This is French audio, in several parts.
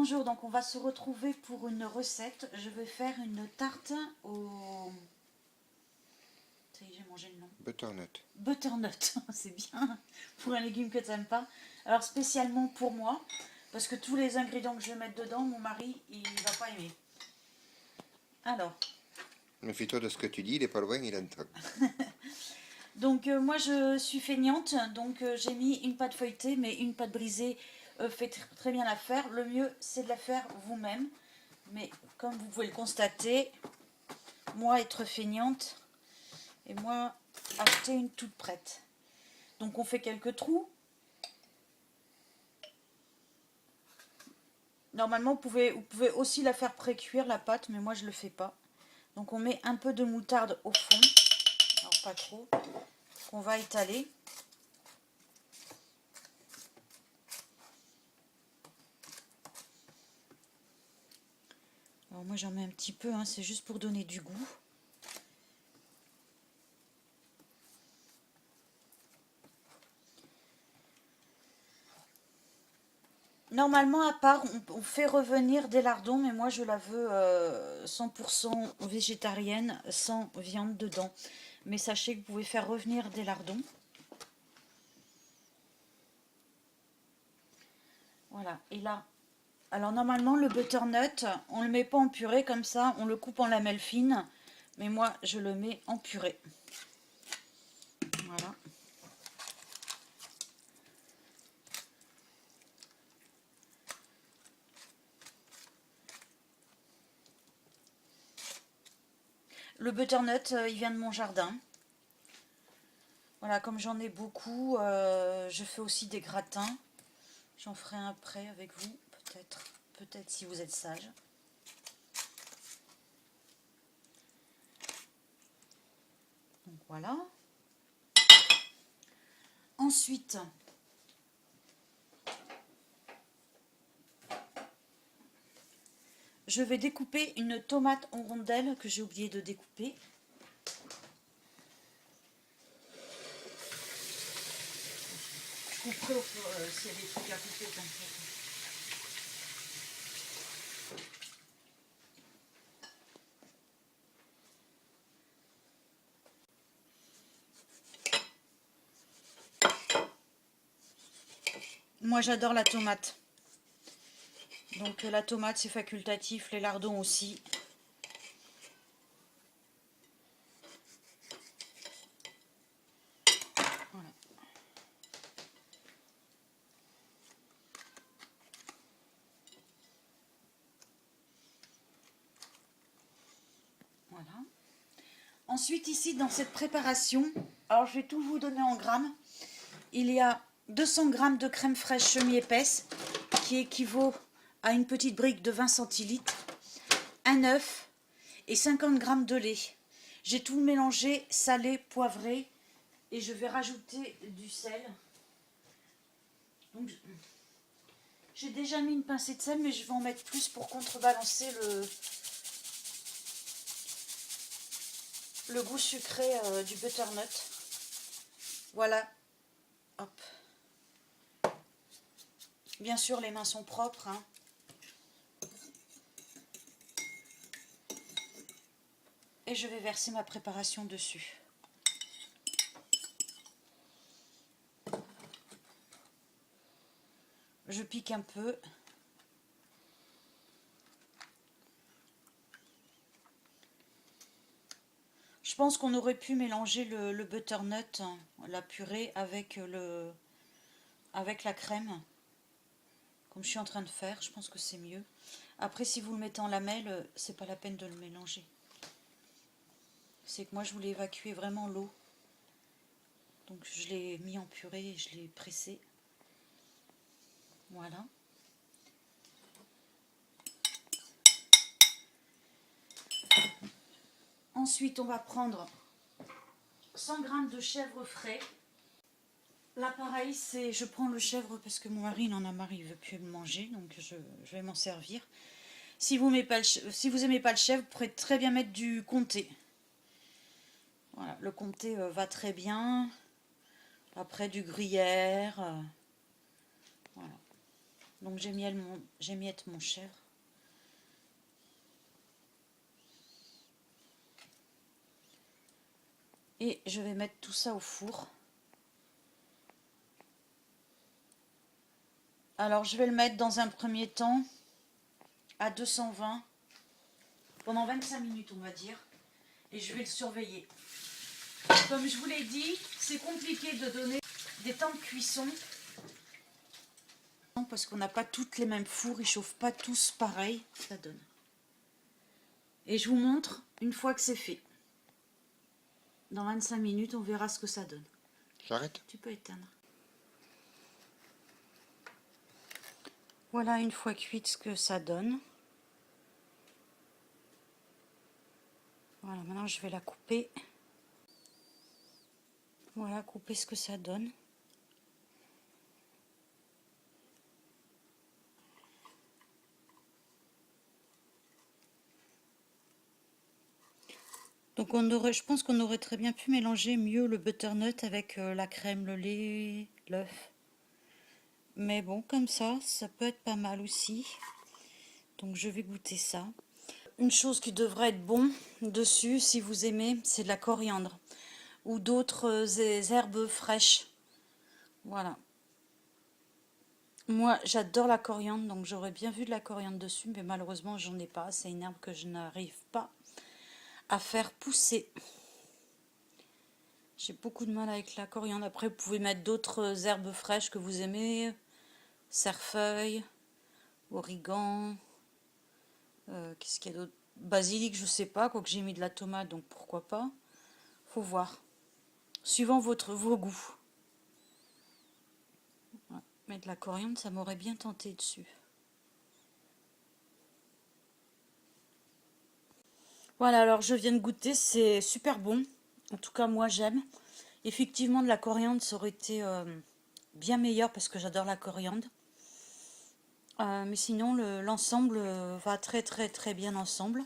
Bonjour, donc on va se retrouver pour une recette. Je vais faire une tarte au... Ça y est, j'ai mangé le nom. Butternut. Butternut, c'est bien pour un légume que tu n'aimes pas. Alors spécialement pour moi, parce que tous les ingrédients que je vais mettre dedans, mon mari, il va pas aimer. Alors, Méfie-toi de ce que tu dis, il est pas loin, il entend. donc moi je suis feignante, donc j'ai mis une pâte feuilletée, mais une pâte brisée fait très bien à faire. Le mieux c'est de la faire vous-même, mais comme vous pouvez le constater, moi être feignante, et moi acheter une toute prête. Donc on fait quelques trous. Normalement vous pouvez aussi la faire pré-cuire la pâte, mais moi je le fais pas. Donc on met un peu de moutarde au fond, alors pas trop, qu'on va étaler. Alors moi j'en mets un petit peu, hein, c'est juste pour donner du goût. Normalement, à part, on fait revenir des lardons, mais moi je la veux 100% végétarienne, sans viande dedans. Mais sachez que vous pouvez faire revenir des lardons. Voilà, et là, alors normalement le butternut, on ne le met pas en purée comme ça, on le coupe en lamelles fines. Mais moi, je le mets en purée. Voilà. Le butternut, il vient de mon jardin. Voilà, comme j'en ai beaucoup, je fais aussi des gratins. J'en ferai un après avec vous, peut-être. Peut-être si vous êtes sage. Donc voilà. Ensuite, je vais découper une tomate en rondelles que j'ai oublié de découper. Je couperai s'il y a des trucs à couper, t'inquiète. Moi j'adore la tomate. Donc la tomate c'est facultatif, les lardons aussi. Voilà. Voilà. Ensuite ici dans cette préparation, alors je vais tout vous donner en grammes. Il y a 200 g de crème fraîche semi-épaisse qui équivaut à une petite brique de 20 centilitres, un œuf et 50 g de lait. J'ai tout mélangé, salé, poivré, et je vais rajouter du sel. Donc, j'ai déjà mis une pincée de sel, mais je vais en mettre plus pour contrebalancer le goût sucré du butternut. Voilà. Hop. Bien sûr, les mains sont propres, hein. Et je vais verser ma préparation dessus. Je pique un peu. Je pense qu'on aurait pu mélanger le butternut, la purée, avec la crème. Comme je suis en train de faire, je pense que c'est mieux. Après, si vous le mettez en lamelles, c'est pas la peine de le mélanger. C'est que moi, je voulais évacuer vraiment l'eau. Donc, je l'ai mis en purée et je l'ai pressé. Voilà. Ensuite, on va prendre 100 g de chèvre frais. Là, pareil, je prends le chèvre parce que mon mari, il en a marre, il ne veut plus le manger. Donc, je vais m'en servir. Si vous n'aimez pas le chèvre, vous pourrez très bien mettre du comté. Voilà, le comté va très bien. Après, du gruyère. Voilà. Donc j'émiette mon chèvre. Et je vais mettre tout ça au four. Alors je vais le mettre dans un premier temps à 220 pendant 25 minutes on va dire. Et je vais le surveiller. Comme je vous l'ai dit, c'est compliqué de donner des temps de cuisson. Parce qu'on n'a pas toutes les mêmes fours, ils ne chauffent pas tous pareil. Ça donne. Et je vous montre une fois que c'est fait. Dans 25 minutes, on verra ce que ça donne. J'arrête. Tu peux éteindre. Voilà une fois cuite ce que ça donne. Voilà, maintenant je vais la couper. Voilà, couper ce que ça donne. Donc je pense qu'on aurait très bien pu mélanger mieux le butternut avec la crème, le lait, l'œuf. Mais bon, comme ça peut être pas mal aussi. Donc je vais goûter ça. Une chose qui devrait être bon dessus, si vous aimez, c'est de la coriandre. Ou d'autres herbes fraîches. Voilà. Moi, j'adore la coriandre, donc j'aurais bien vu de la coriandre dessus, mais malheureusement, j'en ai pas. C'est une herbe que je n'arrive pas à faire pousser. J'ai beaucoup de mal avec la coriandre. Après, vous pouvez mettre d'autres herbes fraîches que vous aimez. Cerfeuil, origan. Qu'est-ce qu'il y a d'autre? Basilic, je sais pas. Quoique j'ai mis de la tomate, donc pourquoi pas. Faut voir. Suivant vos goûts. Ouais. Mais de la coriandre, ça m'aurait bien tenté dessus. Voilà, alors je viens de goûter. C'est super bon. En tout cas, moi, j'aime. Effectivement, de la coriandre, ça aurait été bien meilleur parce que j'adore la coriandre. Mais sinon, l'ensemble va très très très bien ensemble.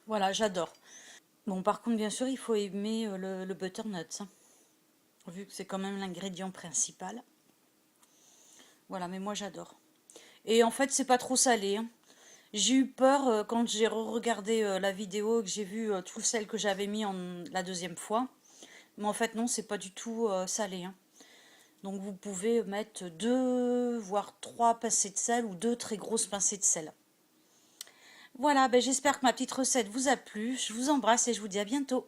Voilà, j'adore. Bon, par contre, bien sûr, il faut aimer le butternut, hein, vu que c'est quand même l'ingrédient principal. Voilà, mais moi j'adore. Et en fait, c'est pas trop salé, hein. J'ai eu peur quand j'ai regardé la vidéo et que j'ai vu toutes celles que j'avais mis la deuxième fois. Mais en fait, non, c'est pas du tout salé, hein. Donc vous pouvez mettre 2 voire 3 pincées de sel ou 2 très grosses pincées de sel. Voilà, ben j'espère que ma petite recette vous a plu. Je vous embrasse et je vous dis à bientôt.